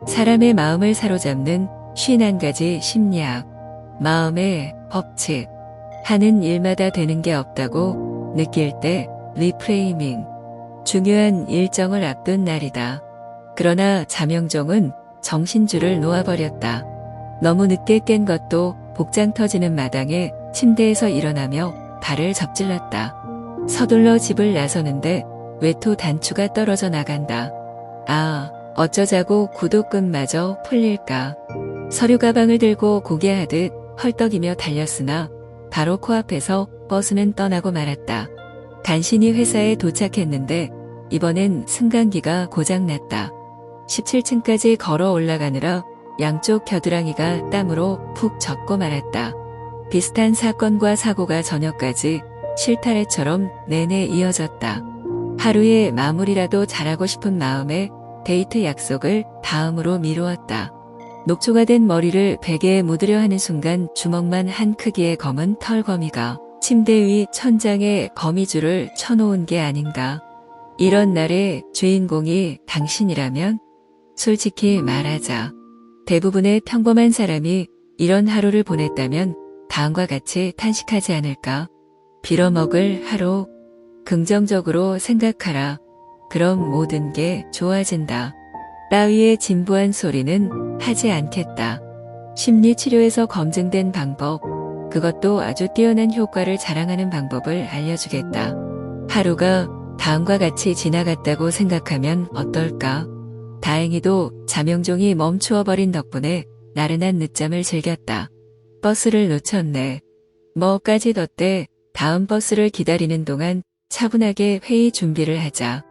사람의 마음을 사로잡는 51가지 심리학, 마음의 법칙. 하는 일마다 되는 게 없다고 느낄 때 리프레이밍. 중요한 일정을 앞둔 날이다. 그러나 자명종은 정신줄을 놓아버렸다. 너무 늦게 깬 것도 복장 터지는 마당에 침대에서 일어나며 발을 접질렀다. 서둘러 집을 나서는데 외투 단추가 떨어져 나간다. 아, 어쩌자고 구두끈마저 풀릴까. 서류 가방을 들고 고개하듯 헐떡이며 달렸으나 바로 코앞에서 버스는 떠나고 말았다. 간신히 회사에 도착했는데 이번엔 승강기가 고장났다. 17층까지 걸어 올라가느라 양쪽 겨드랑이가 땀으로 푹 젖고 말았다. 비슷한 사건과 사고가 저녁까지 실타래처럼 내내 이어졌다. 하루의 마무리라도 잘하고 싶은 마음에 데이트 약속을 다음으로 미루었다. 녹초가 된 머리를 베개에 묻으려 하는 순간 주먹만 한 크기의 검은 털거미가 침대 위 천장에 거미줄을 쳐놓은 게 아닌가. 이런 날의 주인공이 당신이라면? 솔직히 말하자. 대부분의 평범한 사람이 이런 하루를 보냈다면 다음과 같이 탄식하지 않을까? 빌어먹을 하루. 긍정적으로 생각하라. 그럼 모든 게 좋아진다. 따위의 진부한 소리는 하지 않겠다. 심리치료에서 검증된 방법, 그것도 아주 뛰어난 효과를 자랑하는 방법을 알려주겠다. 하루가 다음과 같이 지나갔다고 생각하면 어떨까? 다행히도 자명종이 멈추어버린 덕분에 나른한 늦잠을 즐겼다. 버스를 놓쳤네. 뭐까지 덧대 다음 버스를 기다리는 동안 차분하게 회의 준비를 하자.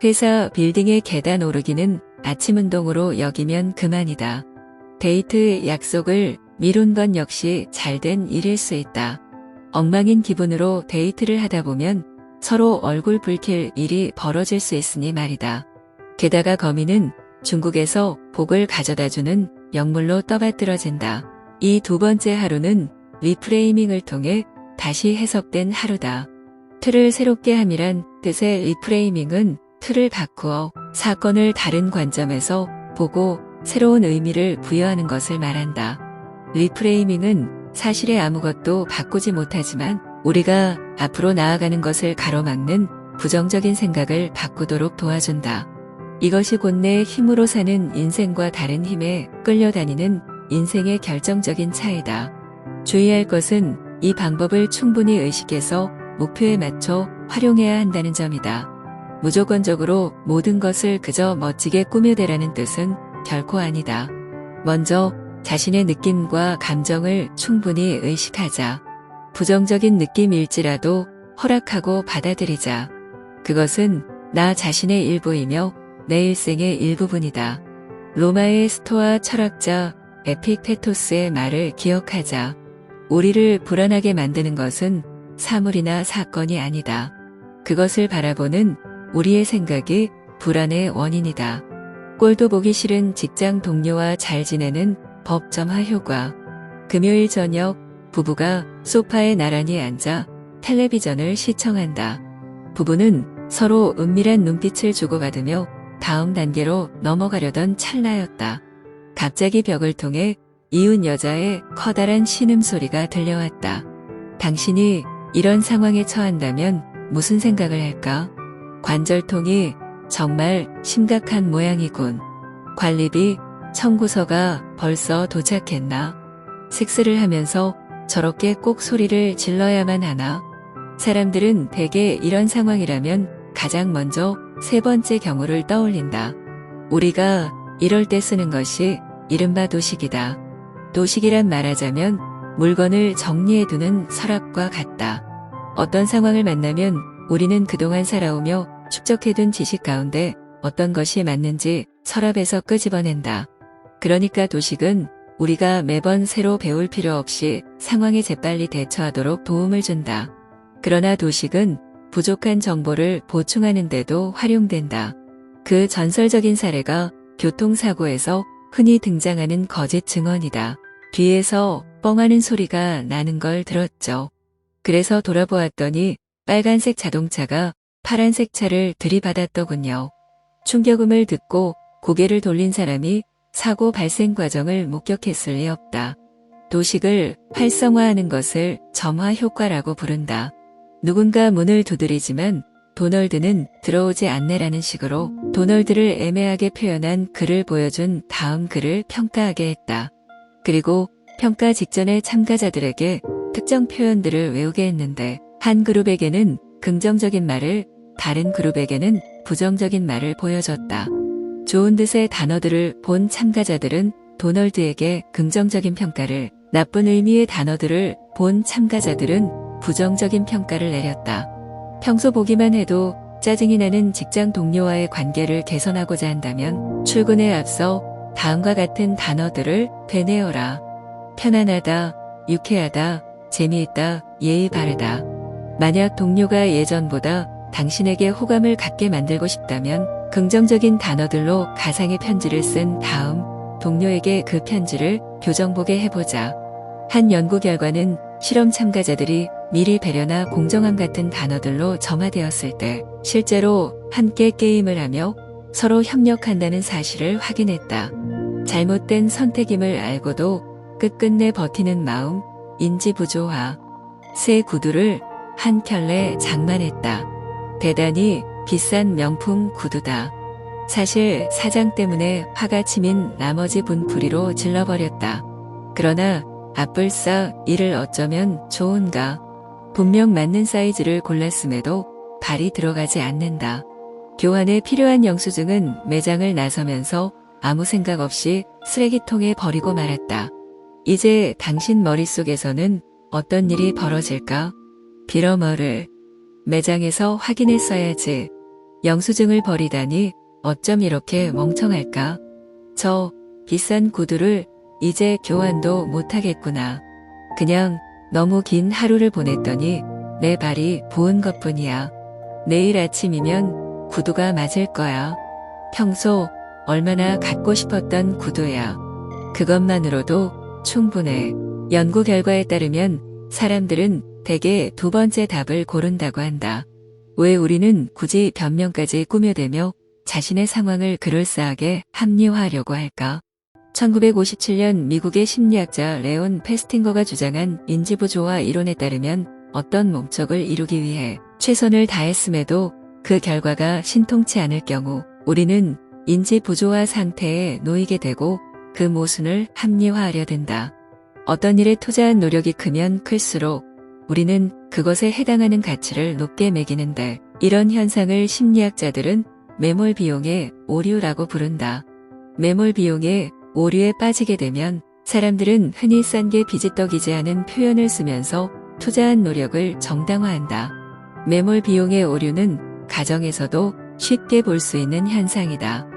회사 빌딩의 계단 오르기는 아침 운동으로 여기면 그만이다. 데이트 약속을 미룬 건 역시 잘된 일일 수 있다. 엉망인 기분으로 데이트를 하다 보면 서로 얼굴 붉힐 일이 벌어질 수 있으니 말이다. 게다가 거미는 중국에서 복을 가져다주는 약물로 떠받들어진다. 이 두 번째 하루는 리프레이밍을 통해 다시 해석된 하루다. 틀을 새롭게 함이란 뜻의 리프레이밍은 틀을 바꾸어 사건을 다른 관점에서 보고 새로운 의미를 부여하는 것을 말한다. 리프레이밍은 사실에 아무것도 바꾸지 못하지만 우리가 앞으로 나아가는 것을 가로막는 부정적인 생각을 바꾸도록 도와준다. 이것이 곧 내 힘으로 사는 인생과 다른 힘에 끌려다니는 인생의 결정적인 차이다. 주의할 것은 이 방법을 충분히 의식해서 목표에 맞춰 활용해야 한다는 점이다. 무조건적으로 모든 것을 그저 멋지게 꾸며대라는 뜻은 결코 아니다. 먼저 자신의 느낌과 감정을 충분히 의식하자. 부정적인 느낌일지라도 허락하고 받아들이자. 그것은 나 자신의 일부이며 내 일생의 일부분이다. 로마의 스토아 철학자 에픽테토스의 말을 기억하자. 우리를 불안하게 만드는 것은 사물이나 사건이 아니다. 그것을 바라보는 우리의 생각이 불안의 원인이다. 꼴도 보기 싫은 직장 동료와 잘 지내는 법점화 효과. 금요일 저녁 부부가 소파에 나란히 앉아 텔레비전을 시청한다. 부부는 서로 은밀한 눈빛을 주고받으며 다음 단계로 넘어가려던 찰나였다. 갑자기 벽을 통해 이웃 여자의 커다란 신음소리가 들려왔다. 당신이 이런 상황에 처한다면 무슨 생각을 할까? 관절통이 정말 심각한 모양이군. 관리비 청구서가 벌써 도착했나? 섹스를 하면서 저렇게 꼭 소리를 질러야만 하나? 사람들은 대개 이런 상황이라면 가장 먼저 세 번째 경우를 떠올린다. 우리가 이럴 때 쓰는 것이 이른바 도식이다. 도식이란 말하자면 물건을 정리해두는 서랍과 같다. 어떤 상황을 만나면 우리는 그동안 살아오며 축적해둔 지식 가운데 어떤 것이 맞는지 서랍에서 끄집어낸다. 그러니까 도식은 우리가 매번 새로 배울 필요 없이 상황에 재빨리 대처하도록 도움을 준다. 그러나 도식은 부족한 정보를 보충하는 데도 활용된다. 그 전설적인 사례가 교통사고에서 흔히 등장하는 거짓 증언이다. 뒤에서 뻥하는 소리가 나는 걸 들었죠. 그래서 돌아보았더니 빨간색 자동차가 파란색 차를 들이받았더군요. 충격음을 듣고 고개를 돌린 사람이 사고 발생 과정을 목격했을 리 없다. 도식을 활성화하는 것을 점화 효과라고 부른다. 누군가 문을 두드리지만 도널드는 들어오지 않네라는 식으로 도널드를 애매하게 표현한 글을 보여준 다음 글을 평가하게 했다. 그리고 평가 직전에 참가자들에게 특정 표현들을 외우게 했는데 한 그룹에게는 긍정적인 말을, 다른 그룹에게는 부정적인 말을 보여줬다. 좋은 뜻의 단어들을 본 참가자들은 도널드에게 긍정적인 평가를, 나쁜 의미의 단어들을 본 참가자들은 부정적인 평가를 내렸다. 평소 보기만 해도 짜증이 나는 직장 동료와의 관계를 개선하고자 한다면 출근에 앞서 다음과 같은 단어들을 되뇌어라. 편안하다, 유쾌하다, 재미있다, 예의 바르다. 만약 동료가 예전보다 당신에게 호감을 갖게 만들고 싶다면 긍정적인 단어들로 가상의 편지를 쓴 다음 동료에게 그 편지를 교정보게 해보자. 한 연구 결과는 실험 참가자들이 미리 배려나 공정함 같은 단어들로 점화되었을 때 실제로 함께 게임을 하며 서로 협력한다는 사실을 확인했다. 잘못된 선택임을 알고도 끝끝내 버티는 마음, 인지부조화. 새 구두를 한 켤레 장만했다. 대단히 비싼 명품 구두다. 사실 사장 때문에 화가 치민 나머지 분풀이로 질러버렸다. 그러나 아뿔싸 이를 어쩌면 좋은가. 분명 맞는 사이즈를 골랐음에도 발이 들어가지 않는다. 교환에 필요한 영수증은 매장을 나서면서 아무 생각 없이 쓰레기통에 버리고 말았다. 이제 당신 머릿속에서는 어떤 일이 벌어질까? 빌어머를 매장에서 확인했어야지. 영수증을 버리다니 어쩜 이렇게 멍청할까? 저 비싼 구두를 이제 교환도 못하겠구나. 그냥 너무 긴 하루를 보냈더니 내 발이 부은 것뿐이야. 내일 아침이면 구두가 맞을 거야. 평소 얼마나 갖고 싶었던 구두야. 그것만으로도 충분해. 연구 결과에 따르면 사람들은 대개 두 번째 답을 고른다고 한다. 왜 우리는 굳이 변명까지 꾸며대며 자신의 상황을 그럴싸하게 합리화하려고 할까? 1957년 미국의 심리학자 레온 페스팅거가 주장한 인지부조화 이론에 따르면 어떤 목적을 이루기 위해 최선을 다했음에도 그 결과가 신통치 않을 경우 우리는 인지부조화 상태에 놓이게 되고 그 모순을 합리화하려 든다. 어떤 일에 투자한 노력이 크면 클수록 우리는 그것에 해당하는 가치를 높게 매기는데 이런 현상을 심리학자들은 매몰 비용의 오류라고 부른다. 매몰 비용의 오류에 빠지게 되면 사람들은 흔히 싼 게 비지떡이지 않은 표현을 쓰면서 투자한 노력을 정당화한다. 매몰 비용의 오류는 가정에서도 쉽게 볼 수 있는 현상이다.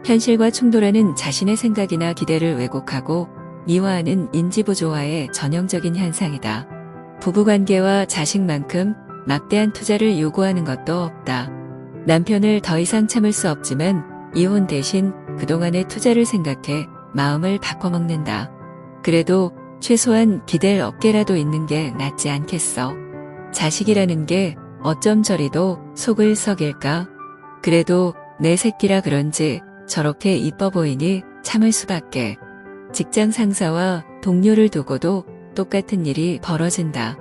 현실과 충돌하는 자신의 생각이나 기대를 왜곡하고 미화하는 인지부조화의 전형적인 현상이다. 부부관계와 자식만큼 막대한 투자를 요구하는 것도 없다. 남편을 더 이상 참을 수 없지만 이혼 대신 그동안의 투자를 생각해 마음을 바꿔먹는다. 그래도 최소한 기댈 어깨라도 있는 게 낫지 않겠어. 자식이라는 게 어쩜 저리도 속을 썩일까? 그래도 내 새끼라 그런지 저렇게 이뻐 보이니 참을 수밖에. 직장 상사와 동료를 두고도 똑같은 일이 벌어진다.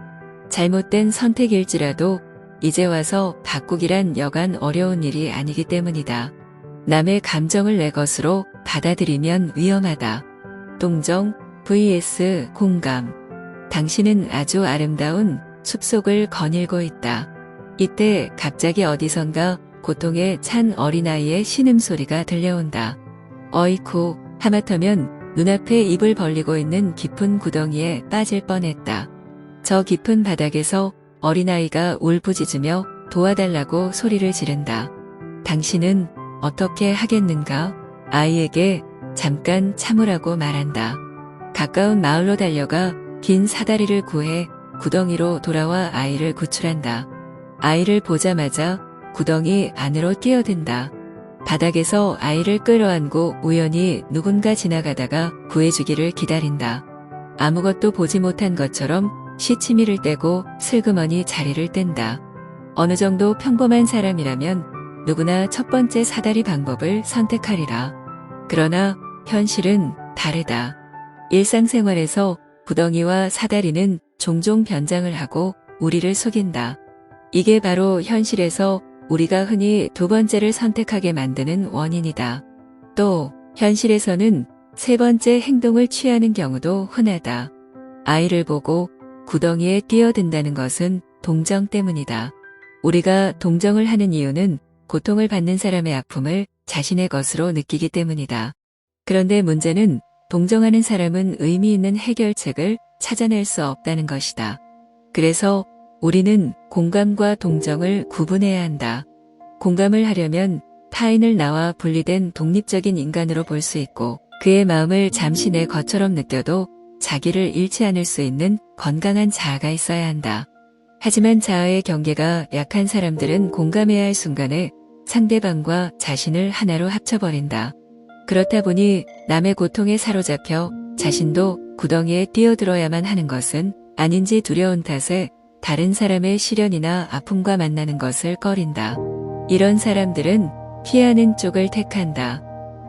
잘못된 선택일지라도 이제 와서 바꾸기란 여간 어려운 일이 아니기 때문이다. 남의 감정을 내 것으로 받아들이면 위험하다. 동정 vs 공감. 당신은 아주 아름다운 숲속을 거닐고 있다. 이때 갑자기 어디선가 고통에 찬 어린아이의 신음소리가 들려온다. 어이쿠, 하마터면 눈앞에 입을 벌리고 있는 깊은 구덩이에 빠질 뻔했다. 저 깊은 바닥에서 어린아이가 울부짖으며 도와달라고 소리를 지른다. 당신은 어떻게 하겠는가? 아이에게 잠깐 참으라고 말한다. 가까운 마을로 달려가 긴 사다리를 구해 구덩이로 돌아와 아이를 구출한다. 아이를 보자마자 구덩이 안으로 뛰어든다. 바닥에서 아이를 끌어안고 우연히 누군가 지나가다가 구해주기를 기다린다. 아무것도 보지 못한 것처럼 시치미를 떼고 슬그머니 자리를 뗀다. 어느 정도 평범한 사람이라면 누구나 첫 번째 사다리 방법을 선택하리라. 그러나 현실은 다르다. 일상생활에서 구덩이와 사다리는 종종 변장을 하고 우리를 속인다. 이게 바로 현실에서 우리가 흔히 두 번째를 선택하게 만드는 원인이다. 또 현실에서는 세 번째 행동을 취하는 경우도 흔하다. 아이를 보고 구덩이에 뛰어든다는 것은 동정 때문이다. 우리가 동정을 하는 이유는 고통을 받는 사람의 아픔을 자신의 것으로 느끼기 때문이다. 그런데 문제는 동정하는 사람은 의미 있는 해결책을 찾아낼 수 없다는 것이다. 그래서 우리는 공감과 동정을 구분해야 한다. 공감을 하려면 타인을 나와 분리된 독립적인 인간으로 볼 수 있고 그의 마음을 잠시 내 것처럼 느껴도 자기를 잃지 않을 수 있는 건강한 자아가 있어야 한다. 하지만 자아의 경계가 약한 사람들은 공감해야 할 순간에 상대방과 자신을 하나로 합쳐버린다. 그렇다 보니 남의 고통에 사로잡혀 자신도 구덩이에 뛰어들어야만 하는 것은 아닌지 두려운 탓에 다른 사람의 시련이나 아픔과 만나는 것을 꺼린다. 이런 사람들은 피하는 쪽을 택한다.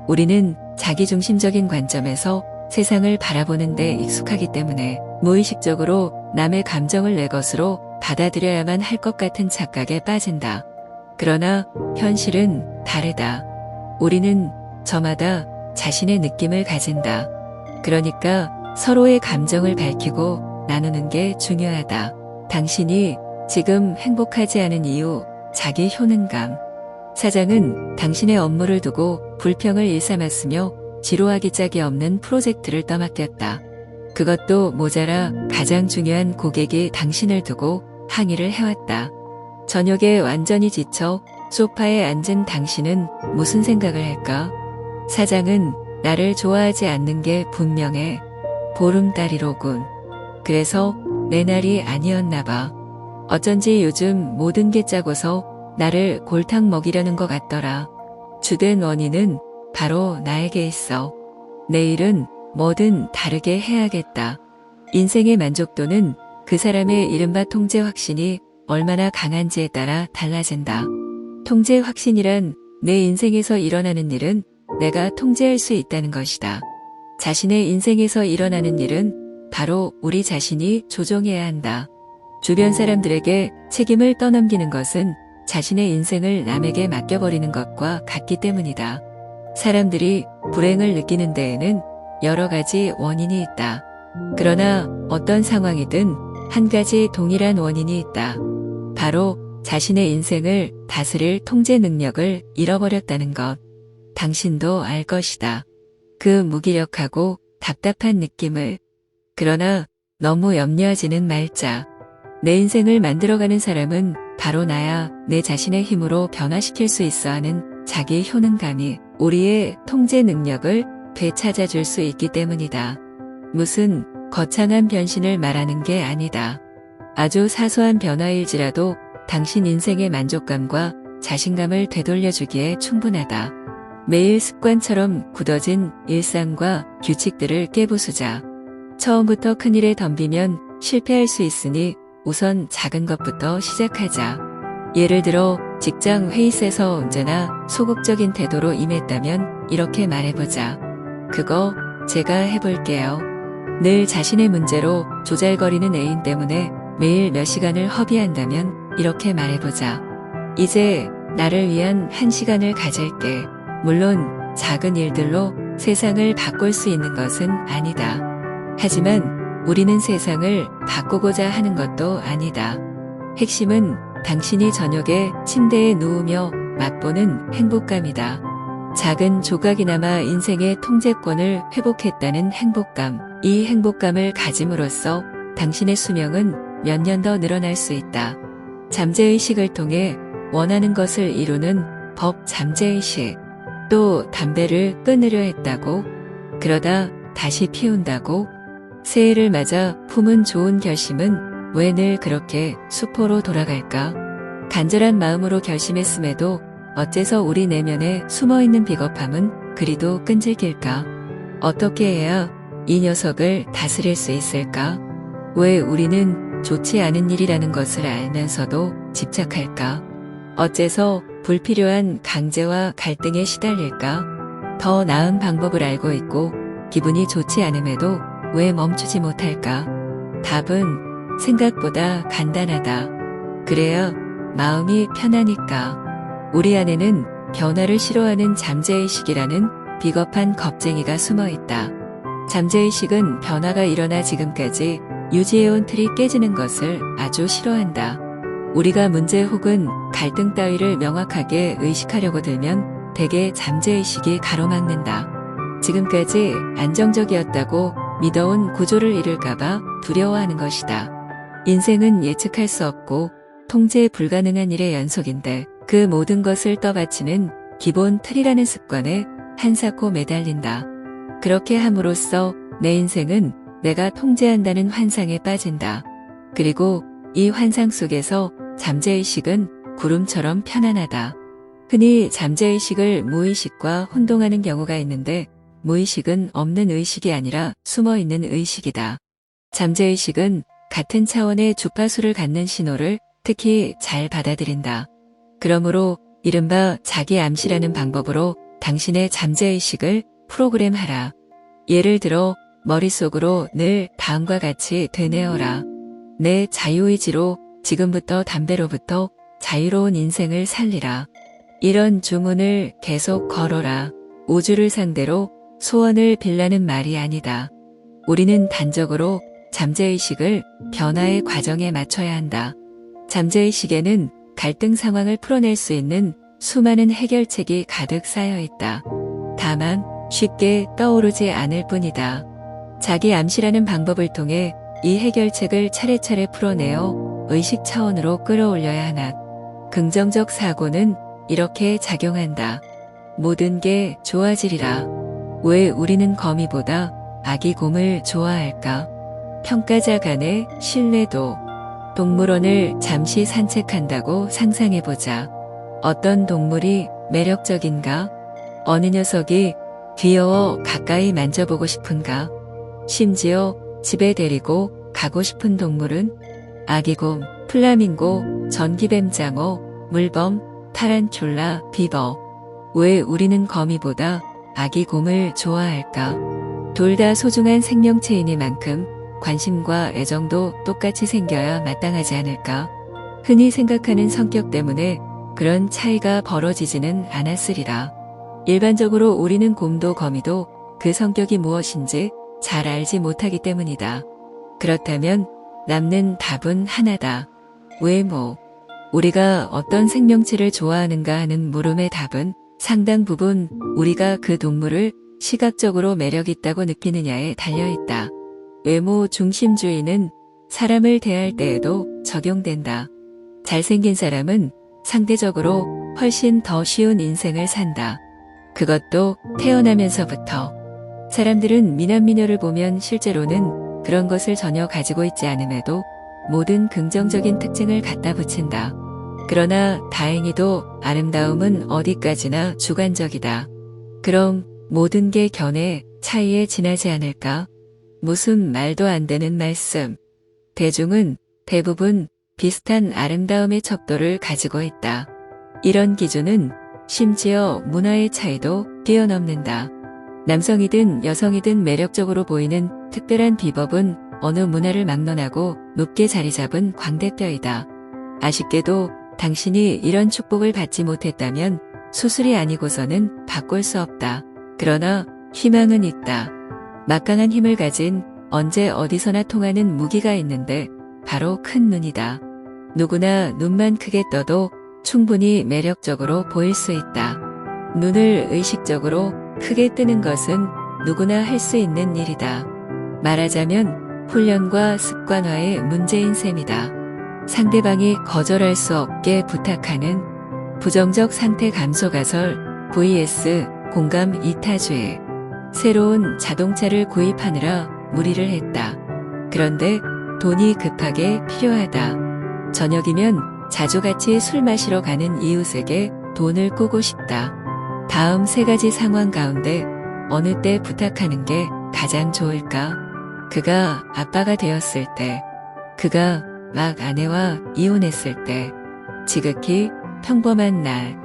우리는 자기중심적인 관점에서 세상을 바라보는 데 익숙하기 때문에 무의식적으로 남의 감정을 내 것으로 받아들여야만 할 것 같은 착각에 빠진다. 그러나 현실은 다르다. 우리는 저마다 자신의 느낌을 가진다. 그러니까 서로의 감정을 밝히고 나누는 게 중요하다. 당신이 지금 행복하지 않은 이유, 자기 효능감. 사장은 당신의 업무를 두고 불평을 일삼았으며 지루하기 짝이 없는 프로젝트를 떠맡겼다. 그것도 모자라 가장 중요한 고객이 당신을 두고 항의를 해왔다. 저녁에 완전히 지쳐 소파에 앉은 당신은 무슨 생각을 할까? 사장은 나를 좋아하지 않는 게 분명해. 보름달이로군. 그래서 내 날이 아니었나 봐. 어쩐지 요즘 모든 게 짜고서 나를 골탕 먹이려는 것 같더라. 주된 원인은 바로 나에게 있어. 내일은 뭐든 다르게 해야겠다. 인생의 만족도는 그 사람의 이른바 통제 확신이 얼마나 강한지에 따라 달라진다. 통제 확신이란 내 인생에서 일어나는 일은 내가 통제할 수 있다는 것이다. 자신의 인생에서 일어나는 일은 바로 우리 자신이 조종해야 한다. 주변 사람들에게 책임을 떠넘기는 것은 자신의 인생을 남에게 맡겨버리는 것과 같기 때문이다. 사람들이 불행을 느끼는 데에는 여러 가지 원인이 있다. 그러나 어떤 상황이든 한 가지 동일한 원인이 있다. 바로 자신의 인생을 다스릴 통제 능력을 잃어버렸다는 것. 당신도 알 것이다. 그 무기력하고 답답한 느낌을. 그러나 너무 염려하지는 말자. 내 인생을 만들어가는 사람은 바로 나야. 내 자신의 힘으로 변화시킬 수 있어 하는 자기 효능감이 우리의 통제 능력을 되찾아줄 수 있기 때문이다. 무슨 거창한 변신을 말하는 게 아니다. 아주 사소한 변화일지라도 당신 인생의 만족감과 자신감을 되돌려주기에 충분하다. 매일 습관처럼 굳어진 일상과 규칙들을 깨부수자. 처음부터 큰일에 덤비면 실패할 수 있으니 우선 작은 것부터 시작하자. 예를 들어 직장 회의에서 언제나 소극적인 태도로 임했다면 이렇게 말해보자. 그거 제가 해볼게요. 늘 자신의 문제로 조잘거리는 애인 때문에 매일 몇 시간을 허비한다면 이렇게 말해보자. 이제 나를 위한 1시간을 가질게. 물론 작은 일들로 세상을 바꿀 수 있는 것은 아니다. 하지만 우리는 세상을 바꾸고자 하는 것도 아니다. 핵심은 당신이 저녁에 침대에 누우며 맛보는 행복감이다. 작은 조각이나마 인생의 통제권을 회복했다는 행복감. 이 행복감을 가짐으로써 당신의 수명은 몇 년 더 늘어날 수 있다. 잠재의식을 통해 원하는 것을 이루는 법 잠재의식. 또 담배를 끊으려 했다고? 그러다 다시 피운다고? 새해를 맞아 품은 좋은 결심은 왜 늘 그렇게 수포로 돌아갈까? 간절한 마음으로 결심했음에도 어째서 우리 내면에 숨어있는 비겁함은 그리도 끈질길까? 어떻게 해야 이 녀석을 다스릴 수 있을까? 왜 우리는 좋지 않은 일이라는 것을 알면서도 집착할까? 어째서 불필요한 강제와 갈등에 시달릴까? 더 나은 방법을 알고 있고 기분이 좋지 않음에도 왜 멈추지 못할까? 답은 생각보다 간단하다. 그래야 마음이 편하니까. 우리 안에는 변화를 싫어하는 잠재의식이라는 비겁한 겁쟁이가 숨어 있다. 잠재의식은 변화가 일어나 지금까지 유지해온 틀이 깨지는 것을 아주 싫어한다. 우리가 문제 혹은 갈등 따위를 명확하게 의식하려고 들면 대개 잠재의식이 가로막는다. 지금까지 안정적이었다고 믿어온 구조를 잃을까봐 두려워하는 것이다. 인생은 예측할 수 없고 통제 불가능한 일의 연속인데 그 모든 것을 떠받치는 기본 틀이라는 습관에 한사코 매달린다. 그렇게 함으로써 내 인생은 내가 통제한다는 환상에 빠진다. 그리고 이 환상 속에서 잠재의식은 구름처럼 편안하다. 흔히 잠재의식을 무의식과 혼동하는 경우가 있는데 무의식은 없는 의식이 아니라 숨어있는 의식이다. 잠재의식은 같은 차원의 주파수를 갖는 신호를 특히 잘 받아들인다. 그러므로 이른바 자기 암시라는 방법으로 당신의 잠재의식을 프로그램하라. 예를 들어 머릿속으로 늘 다음과 같이 되뇌어라. 내 자유의지로 지금부터 담배로부터 자유로운 인생을 살리라. 이런 주문을 계속 걸어라. 우주를 상대로 소원을 빌라는 말이 아니다. 우리는 단적으로 잠재의식을 변화의 과정에 맞춰야 한다. 잠재의식에는 갈등 상황을 풀어낼 수 있는 수많은 해결책이 가득 쌓여 있다. 다만 쉽게 떠오르지 않을 뿐이다. 자기 암시라는 방법을 통해 이 해결책을 차례차례 풀어내어 의식 차원으로 끌어올려야 하나. 긍정적 사고는 이렇게 작용한다. 모든 게 좋아지리라. 왜 우리는 거미보다 아기 곰을 좋아할까? 평가자 간의 신뢰도. 동물원을 잠시 산책한다고 상상해보자. 어떤 동물이 매력적인가? 어느 녀석이 귀여워 가까이 만져보고 싶은가? 심지어 집에 데리고 가고 싶은 동물은 아기곰, 플라밍고, 전기뱀장어, 물범, 타란툴라, 비버. 왜 우리는 거미보다 아기곰을 좋아할까? 둘 다 소중한 생명체이니만큼 관심과 애정도 똑같이 생겨야 마땅하지 않을까? 흔히 생각하는 성격 때문에 그런 차이가 벌어지지는 않았으리라. 일반적으로 우리는 곰도 거미도 그 성격이 무엇인지 잘 알지 못하기 때문이다. 그렇다면 남는 답은 하나다. 외모. 우리가 어떤 생명체를 좋아하는가 하는 물음의 답은 상당 부분 우리가 그 동물을 시각적으로 매력있다고 느끼느냐에 달려있다. 외모 중심주의는 사람을 대할 때에도 적용된다. 잘생긴 사람은 상대적으로 훨씬 더 쉬운 인생을 산다. 그것도 태어나면서부터. 사람들은 미남미녀를 보면 실제로는 그런 것을 전혀 가지고 있지 않음에도 모든 긍정적인 특징을 갖다 붙인다. 그러나 다행히도 아름다움은 어디까지나 주관적이다. 그럼 모든 게 견해, 차이에 지나지 않을까? 무슨 말도 안 되는 말씀. 대중은 대부분 비슷한 아름다움의 척도를 가지고 있다. 이런 기준은 심지어 문화의 차이도 뛰어넘는다. 남성이든 여성이든 매력적으로 보이는 특별한 비법은 어느 문화를 막론하고 높게 자리 잡은 광대뼈이다. 아쉽게도 당신이 이런 축복을 받지 못했다면 수술이 아니고서는 바꿀 수 없다. 그러나 희망은 있다. 막강한 힘을 가진 언제 어디서나 통하는 무기가 있는데 바로 큰 눈이다. 누구나 눈만 크게 떠도 충분히 매력적으로 보일 수 있다. 눈을 의식적으로 크게 뜨는 것은 누구나 할 수 있는 일이다. 말하자면 훈련과 습관화의 문제인 셈이다. 상대방이 거절할 수 없게 부탁하는 부정적 상태 감소 가설 vs 공감 이타주의. 새로운 자동차를 구입하느라 무리를 했다. 그런데 돈이 급하게 필요하다. 저녁이면 자주 같이 술 마시러 가는 이웃에게 돈을 꾸고 싶다. 다음 세 가지 상황 가운데 어느 때 부탁하는 게 가장 좋을까? 그가 아빠가 되었을 때, 그가 막 아내와 이혼했을 때, 지극히 평범한 날.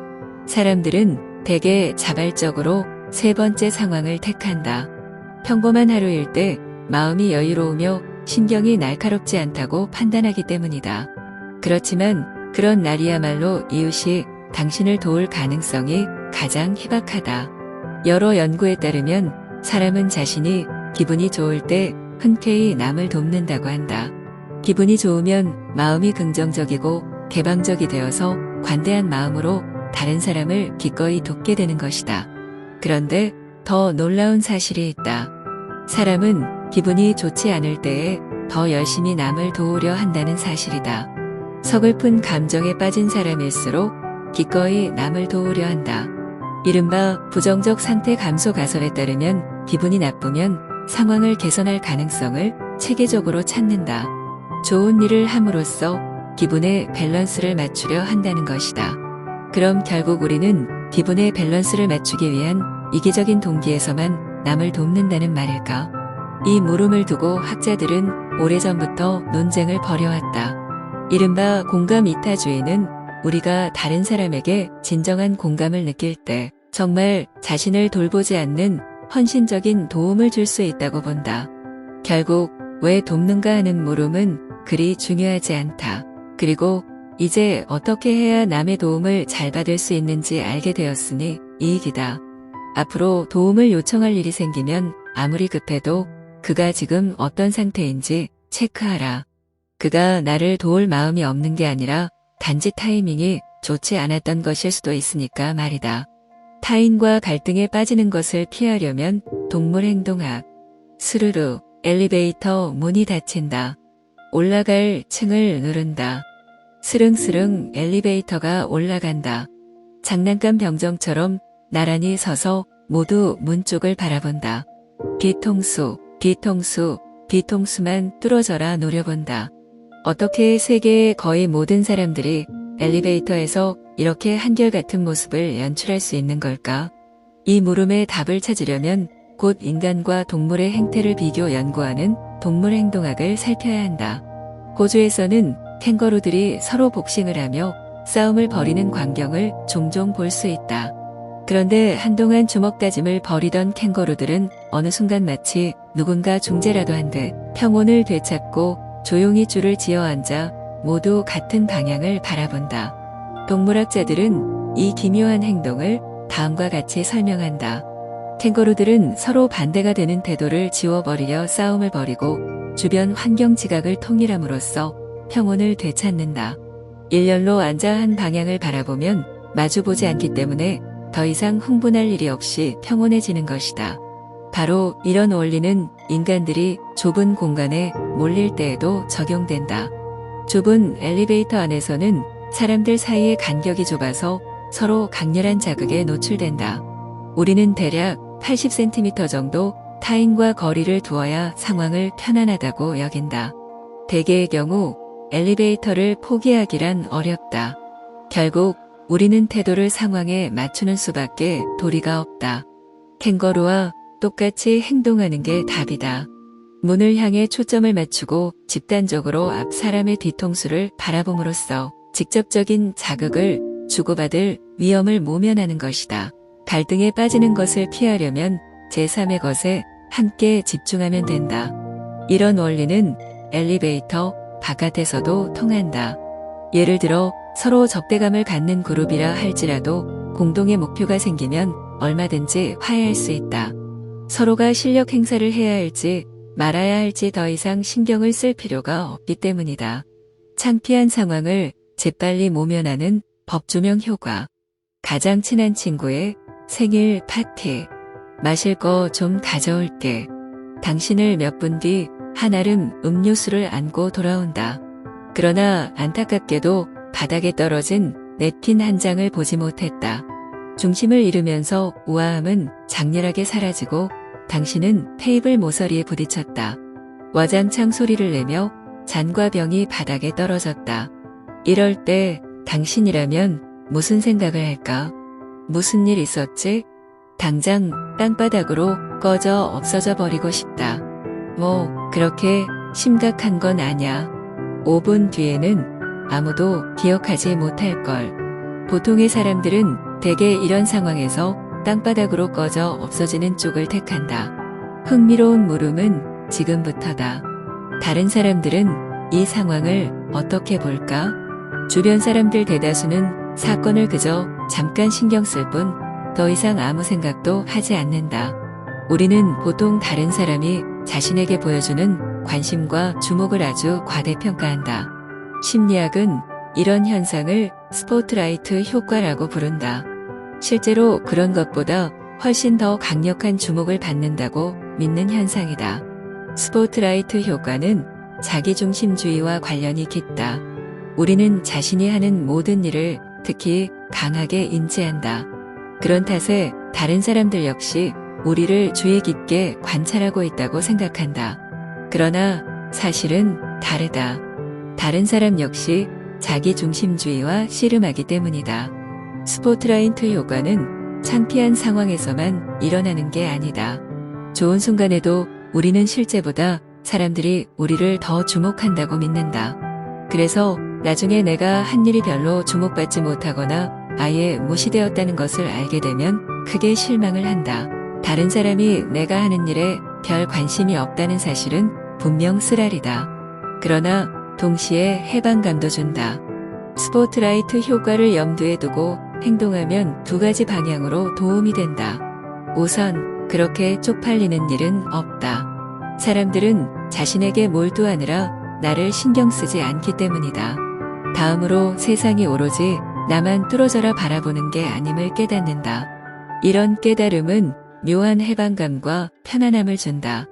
사람들은 대개 자발적으로 세 번째 상황을 택한다. 평범한 하루일 때 마음이 여유로우며 신경이 날카롭지 않다고 판단하기 때문이다. 그렇지만 그런 날이야말로 이웃이 당신을 도울 가능성이 가장 희박하다. 여러 연구에 따르면 사람은 자신이 기분이 좋을 때 흔쾌히 남을 돕는다고 한다. 기분이 좋으면 마음이 긍정적이고 개방적이 되어서 관대한 마음으로 다른 사람을 기꺼이 돕게 되는 것이다. 그런데 더 놀라운 사실이 있다. 사람은 기분이 좋지 않을 때에 더 열심히 남을 도우려 한다는 사실이다. 서글픈 감정에 빠진 사람일수록 기꺼이 남을 도우려 한다. 이른바 부정적 상태 감소 가설에 따르면 기분이 나쁘면 상황을 개선할 가능성을 체계적으로 찾는다. 좋은 일을 함으로써 기분의 밸런스를 맞추려 한다는 것이다. 그럼 결국 우리는 기분의 밸런스를 맞추기 위한 이기적인 동기에서만 남을 돕는다는 말일까? 이 물음을 두고 학자들은 오래전부터 논쟁을 벌여왔다. 이른바 공감 이타주의는 우리가 다른 사람에게 진정한 공감을 느낄 때 정말 자신을 돌보지 않는 헌신적인 도움을 줄 수 있다고 본다. 결국 왜 돕는가 하는 물음은 그리 중요하지 않다. 그리고 이제 어떻게 해야 남의 도움을 잘 받을 수 있는지 알게 되었으니 이익이다. 앞으로 도움을 요청할 일이 생기면 아무리 급해도 그가 지금 어떤 상태인지 체크하라. 그가 나를 도울 마음이 없는 게 아니라 단지 타이밍이 좋지 않았던 것일 수도 있으니까 말이다. 타인과 갈등에 빠지는 것을 피하려면 동물행동학. 스르르 엘리베이터 문이 닫힌다. 올라갈 층을 누른다. 스릉스릉 엘리베이터가 올라간다. 장난감 병정처럼 나란히 서서 모두 문 쪽을 바라본다. 뒤통수, 뒤통수, 뒤통수만 뚫어져라 노려본다. 어떻게 세계의 거의 모든 사람들이 엘리베이터에서 이렇게 한결같은 모습을 연출할 수 있는 걸까? 이 물음에 답을 찾으려면 곧 인간과 동물의 행태를 비교 연구하는 동물행동학을 살펴야 한다. 호주에서는 캥거루들이 서로 복싱을 하며 싸움을 벌이는 광경을 종종 볼 수 있다. 그런데 한동안 주먹다짐을 벌이던 캥거루들은 어느 순간 마치 누군가 중재라도 한 듯 평온을 되찾고 조용히 줄을 지어 앉아 모두 같은 방향을 바라본다. 동물학자들은 이 기묘한 행동을 다음과 같이 설명한다. 캥거루들은 서로 반대가 되는 태도를 지워버리려 싸움을 벌이고 주변 환경 지각을 통일함으로써 평온을 되찾는다. 일렬로 앉아 한 방향을 바라보면 마주보지 않기 때문에 더 이상 흥분할 일이 없이 평온해지는 것이다. 바로 이런 원리는 인간들이 좁은 공간에 몰릴 때에도 적용된다. 좁은 엘리베이터 안에서는 사람들 사이의 간격이 좁아서 서로 강렬한 자극에 노출된다. 우리는 대략 80cm 정도 타인과 거리를 두어야 상황을 편안하다고 여긴다. 대개의 경우 엘리베이터를 포기하기란 어렵다. 결국 우리는 태도를 상황에 맞추는 수밖에 도리가 없다. 캥거루와 똑같이 행동하는 게 답이다. 문을 향해 초점을 맞추고 집단적으로 앞 사람의 뒤통수를 바라봄으로써 직접적인 자극을 주고받을 위험을 모면하는 것이다. 갈등에 빠지는 것을 피하려면 제3의 것에 함께 집중하면 된다. 이런 원리는 엘리베이터 바깥에서도 통한다. 예를 들어 서로 적대감을 갖는 그룹이라 할지라도 공동의 목표가 생기면 얼마든지 화해할 수 있다. 서로가 실력 행사를 해야 할지 말아야 할지 더 이상 신경을 쓸 필요가 없기 때문이다. 창피한 상황을 재빨리 모면하는 법조명 효과. 가장 친한 친구의 생일 파티. 마실 거 좀 가져올게. 당신을 몇 분 뒤 한아름 음료수를 안고 돌아온다. 그러나 안타깝게도 바닥에 떨어진 냅킨 한 장을 보지 못했다. 중심을 잃으면서 우아함은 장렬하게 사라지고 당신은 테이블 모서리에 부딪혔다. 와장창 소리를 내며 잔과 병이 바닥에 떨어졌다. 이럴 때 당신이라면 무슨 생각을 할까? 무슨 일 있었지? 당장 땅바닥으로 꺼져 없어져 버리고 싶다. 뭐 그렇게 심각한 건 아냐. 5분 뒤에는 아무도 기억하지 못할걸. 보통의 사람들은 대개 이런 상황에서 땅바닥으로 꺼져 없어지는 쪽을 택한다. 흥미로운 물음은 지금부터다. 다른 사람들은 이 상황을 어떻게 볼까? 주변 사람들 대다수는 사건을 그저 잠깐 신경 쓸 뿐 더 이상 아무 생각도 하지 않는다. 우리는 보통 다른 사람이 자신에게 보여주는 관심과 주목을 아주 과대평가한다. 심리학은 이런 현상을 스포트라이트 효과라고 부른다. 실제로 그런 것보다 훨씬 더 강력한 주목을 받는다고 믿는 현상이다. 스포트라이트 효과는 자기중심주의와 관련이 깊다. 우리는 자신이 하는 모든 일을 특히 강하게 인지한다. 그런 탓에 다른 사람들 역시 우리를 주의 깊게 관찰하고 있다고 생각한다. 그러나 사실은 다르다. 다른 사람 역시 자기중심주의와 씨름하기 때문이다. 스포트라이트 효과는 창피한 상황에서만 일어나는 게 아니다. 좋은 순간에도 우리는 실제보다 사람들이 우리를 더 주목한다고 믿는다. 그래서 나중에 내가 한 일이 별로 주목받지 못하거나 아예 무시되었다는 것을 알게 되면 크게 실망을 한다. 다른 사람이 내가 하는 일에 별 관심이 없다는 사실은 분명 쓰라리다. 그러나 동시에 해방감도 준다. 스포트라이트 효과를 염두에 두고 행동하면 두 가지 방향으로 도움이 된다. 우선 그렇게 쪽팔리는 일은 없다. 사람들은 자신에게 몰두하느라 나를 신경 쓰지 않기 때문이다. 다음으로 세상이 오로지 나만 뚫어져라 바라보는 게 아님을 깨닫는다. 이런 깨달음은 묘한 해방감과 편안함을 준다.